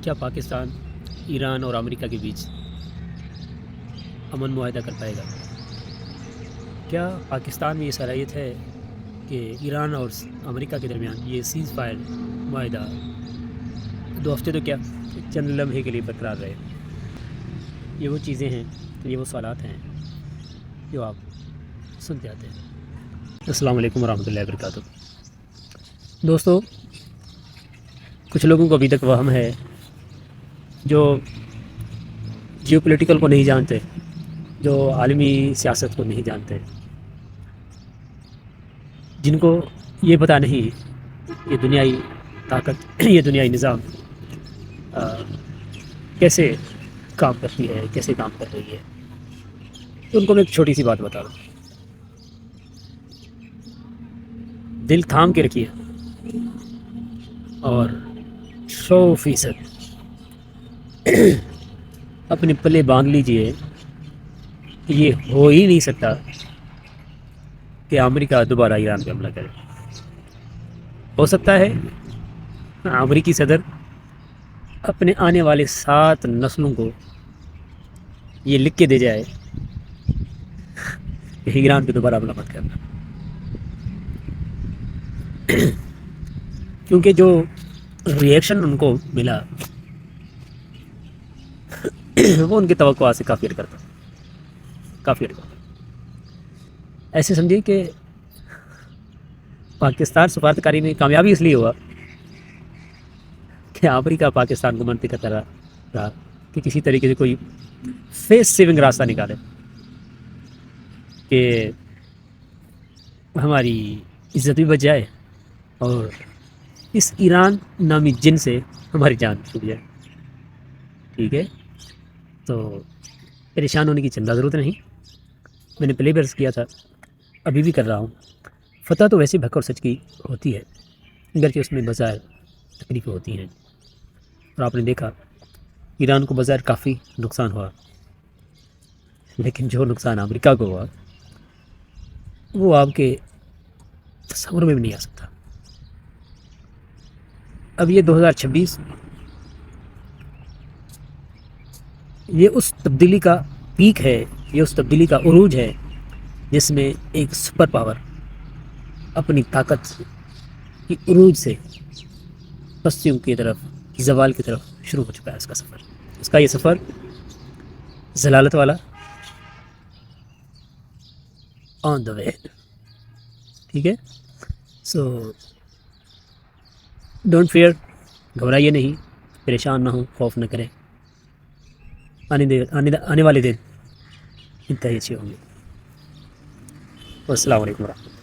کیا پاکستان ایران اور امریکہ کے بیچ امن معاہدہ کر پائے گا؟ کیا پاکستان میں یہ صلاحیت ہے کہ ایران اور امریکہ کے درمیان یہ سیز فائر معاہدہ 2 ہفتے تو کیا چند لمحے کے لیے برقرار رہے؟ یہ وہ چیزیں ہیں، یہ وہ سوالات ہیں جو آپ سنتے آتے ہیں۔ السلام علیکم ورحمۃ اللہ وبرکاتہ۔ دوستو، کچھ لوگوں کو ابھی تک وہم ہے جو جیو پولیٹیکل کو نہیں جانتے، جو عالمی سیاست کو نہیں جانتے، جن کو یہ پتہ نہیں یہ دنیائی طاقت یہ دنیائی نظام کیسے کام کرتی ہے، کیسے کام کر رہی ہے، تو ان کو میں ایک چھوٹی سی بات بتا دوں۔ دل تھام کے رکھیے اور 100% اپنے پلے باندھ لیجئے کہ یہ ہو ہی نہیں سکتا کہ امریکہ دوبارہ ایران پہ حملہ کرے۔ ہو سکتا ہے امریکی صدر اپنے آنے والے 7 نسلوں کو یہ لکھ کے دے جائے کہ ایران پہ دوبارہ حملہ مت کرنا، کیونکہ جو ریئیکشن ان کو ملا وہ ان کی توقعات سے کافی ہٹ کرتا۔ ایسے سمجھیے کہ پاکستان سفارتکاری میں کامیابی اس لیے ہوا کہ امریکہ پاکستان کو منطق کرتا رہا کہ کسی طریقے سے کوئی فیس سیونگ راستہ نکالے کہ ہماری عزت بھی بچ جائے اور اس ایران نامی جن سے ہماری جان چھوٹ جائے۔ ٹھیک ہے، تو پریشان ہونے کی چندہ ضرورت نہیں۔ میں نے پہلے بھی عرض کیا تھا، ابھی بھی کر رہا ہوں، فتح تو ویسے بھک اور سچ کی ہوتی ہے، اگرچہ اس میں بظاہر تکلیفیں ہوتی ہیں، اور آپ نے دیکھا ایران کو بظاہر کافی نقصان ہوا، لیکن جو نقصان امریکہ کو ہوا وہ آپ کے تصور میں بھی نہیں آ سکتا۔ اب یہ 2026 یہ اس تبدیلی کا پیک ہے، یہ اس تبدیلی کا عروج ہے جس میں ایک سپر پاور اپنی طاقت کی عروج سے پستیوں کی طرف، زوال کی طرف شروع ہو چکا ہے۔ اس کا یہ سفر ضلالت والا آن دا وے۔ ٹھیک ہے، سو ڈونٹ فیئر، گھبرائیے نہیں، پریشان نہ ہوں، خوف نہ کریں، آنے والے دن انتہائی اچھے ہوں گے۔ السلام علیکم ورحمۃ اللہ۔